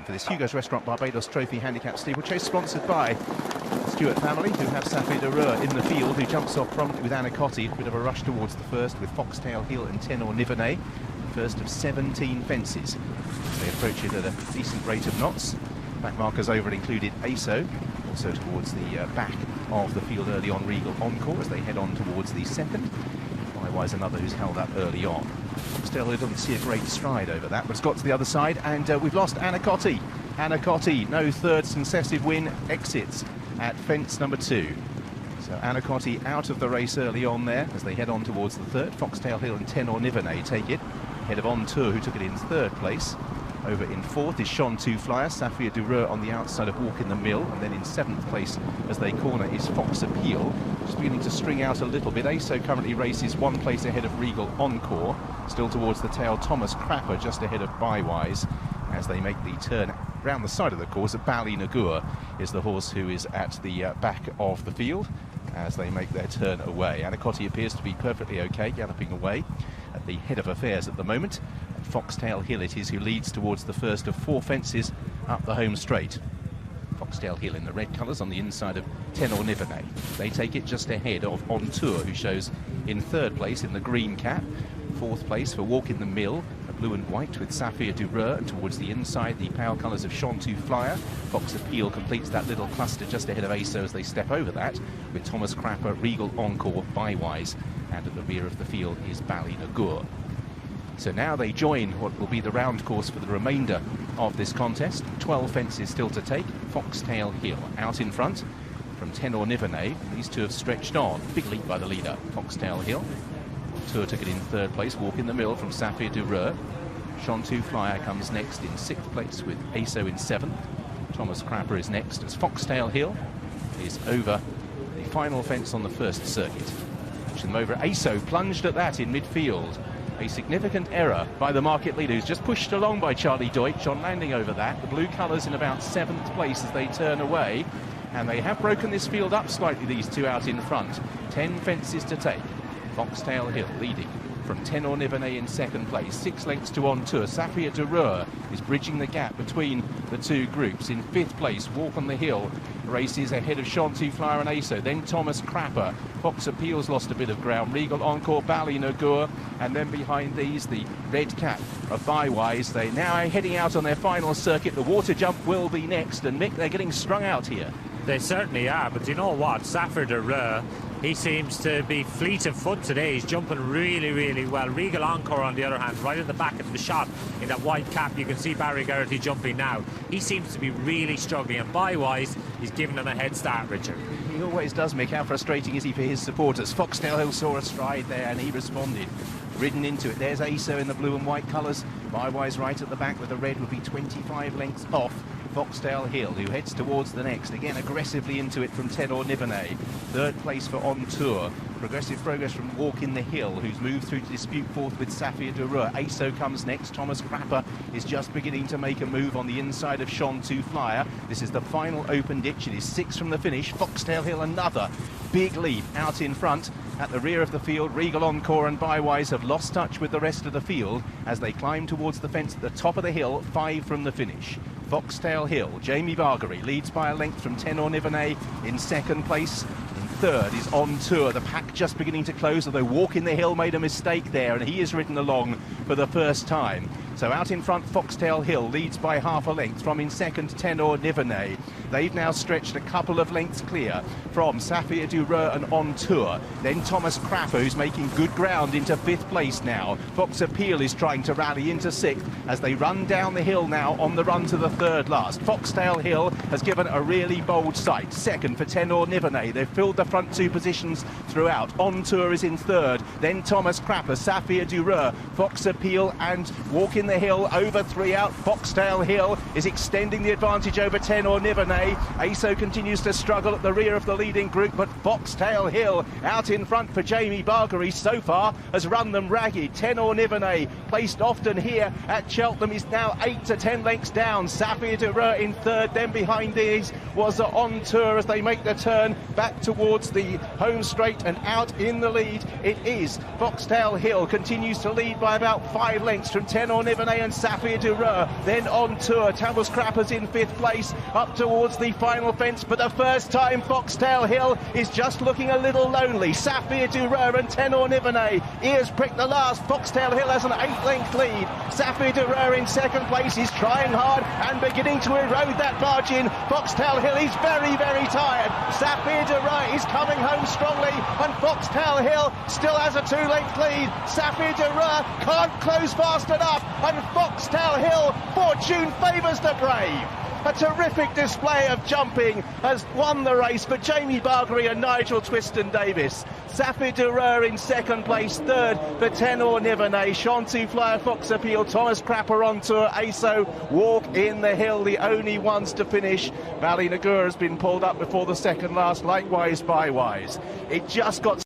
for this Hugo's Restaurant Barbados Trophy Handicap Steeplechase, sponsored by the Stewart family, who have Saphir de Rheu in the field, who jumps off promptly with Anacotti. A bit of a rush towards the first with Foxtail, Hill and Tenor Nivernais. First of 17 fences. They approach it at a decent rate of knots. Back markers over it included ASO, also towards the back of the field early on, Regal Encore, as they head on towards the second. Likewise, another who's held up early on. Still, it doesn't see a great stride over that, but it's got to the other side, and we've lost Anacotti. Anacotti, no third successive win, exits at fence number 2. So Anacotti out of the race early on there as they head on towards the third. Foxtail, Hill and Tenor Nivernais take it. Head of On Tour, who took it in third place. Over in fourth is Shon Two Flyer, Saphir de Rheu on the outside of Walk in the Mill, and then in seventh place as they corner is Fox Appeal, just beginning to string out a little bit. ASO currently races one place ahead of Regal Encore, still towards the tail Thomas Crapper just ahead of Bywise as they make the turn round the side of the course. Ballynagur is the horse who is at the back of the field as they make their turn away. Anacotti appears to be perfectly okay, galloping away at the head of affairs at the moment. Foxtail Hill it is who leads towards the first of 4 fences up the home straight. Foxtail Hill in the red colours on the inside of Tenor Nivernais. They take it just ahead of On Tour, who shows in third place in the green cap. Fourth place for Walk in the Mill, a blue and white with Saphir de Rheu, and towards the inside the pale colours of Shon Two Flyer. Fox Appeal completes that little cluster just ahead of ASO as they step over that, with Thomas Crapper, Regal Encore, Bywise, and at the rear of the field is Ballynagur. So now they join what will be the round course for the remainder of this contest. 12 fences still to take. Foxtail Hill out in front from Tenor Nivernais. These two have stretched on. Big leap by the leader, Foxtail Hill. Tour took it in third place. Walk in the Mill from Saphir de Rheu. Shon Two Flyer comes next in 6th place with ASO in 7th. Thomas Crapper is next as Foxtail Hill is over the final fence on the first circuit. Watching them over. ASO plunged at that in midfield. A significant error by the market leader, who's just pushed along by Charlie Deutsch on landing over that. The blue colours in about 7th place as they turn away, and they have broken this field up slightly, these two out in front. 10 fences to take. Foxtail Hill leading from Tenor Nivernais in 2nd place, 6 lengths to On Tour. Saphir de Rheu is bridging the gap between the two groups. In 5th place, Walk on the Hill races ahead of Shon Two Flyer and ASO. Then Thomas Crapper. Fox Appeal's lost a bit of ground. Regal Encore, Ballynagur, and then behind these the red cap of Bywise. They now are heading out on their final circuit. The water jump will be next, and Mick, they're getting strung out here. They certainly are, but you know what? Saphir de Rheu, he seems to be fleet of foot today. He's jumping really, really well. Regal Encore, on the other hand, right at the back of the shot in that white cap. You can see Barry Geraghty jumping now. He seems to be really struggling, and Bywise, he's giving him a head start, Richard. He always does, Mick. How frustrating is he for his supporters? Foxtail Hill saw a stride there, and he responded. Ridden into it. There's ASO in the blue and white colours. Bywise right at the back with the red would be 25 lengths off Foxtail Hill, who heads towards the next. Again, aggressively into it from Tenor Nivernais. 3rd place for On Tour. Progressive progress from Walk in the Hill, who's moved through to dispute 4th with Saphir de Rheu. ASO comes next. Thomas Crapper is just beginning to make a move on the inside of Shon Two Flyer. This is the final open ditch. It is 6 from the finish. Foxtail Hill, another big leap out in front. At the rear of the field, Regal Encore and Bywise have lost touch with the rest of the field as they climb towards the fence at the top of the hill, 5 from the finish. Foxtail Hill, Jamie Bargery leads by a length from Tenor Nivernais in 2nd place. In 3rd is On Tour. The pack just beginning to close, although Walk in the Hill made a mistake there, and he is ridden along for the first time. So out in front, Foxtail Hill leads by half a length from in 2nd, Tenor Nivernais. They've now stretched a couple of lengths clear from Saphir de Rheu and On Tour. Then Thomas Crapper, who's making good ground into 5th place now. Fox Appeal is trying to rally into 6th as they run down the hill now on the run to the 3rd last. Foxtail Hill has given a really bold sight. 2nd for Tenor Nivernais. They've filled the front 2 positions throughout. On Tour is in 3rd. Then Thomas Crapper, Saphir de Rheu, Fox Appeal and Walk in the Hill over 3 out. Foxtail Hill is extending the advantage over Tenor Nivernais. ASO continues to struggle at the rear of the leading group, but Foxtail Hill out in front for Jamie Bargery so far has run them ragged. Tenor Nivernais, placed often here at Cheltenham, is now 8 to 10 lengths down. Saphir de Rheu in 3rd, then behind these was On Tour as they make the turn back towards the home straight, and out in the lead it is Foxtail Hill. Continues to lead by about 5 lengths from Tenor Nivernais. Nivernais and Saphir de Rheu. Then on tour, Tamus Crappers in 5th place, up towards the final fence. For the first time, Foxtail Hill is just looking a little lonely. Saphir de Rheu and Tenor Nivernais, ears prick the last. Foxtail Hill has an 8-length lead. Saphir de Rheu in 2nd place is trying hard and beginning to erode that margin. Foxtail Hill is very, very tired. Saphir de Rheu is coming home strongly, and Foxtail Hill still has a 2-length lead. Saphir de Rheu can't close fast enough, and Foxtail Hill, fortune favours the brave. A terrific display of jumping has won the race for Jamie Bargery and Nigel Twiston-Davis. Saphir de Rheu in 2nd place, 3rd for Tenor Nivernais, Shantou Flyer, Fox Appeal, Thomas Crapper on tour, ASO, Walk in the Hill, the only ones to finish. Bally Nagur has been pulled up before the second last, likewise by Wise. It just got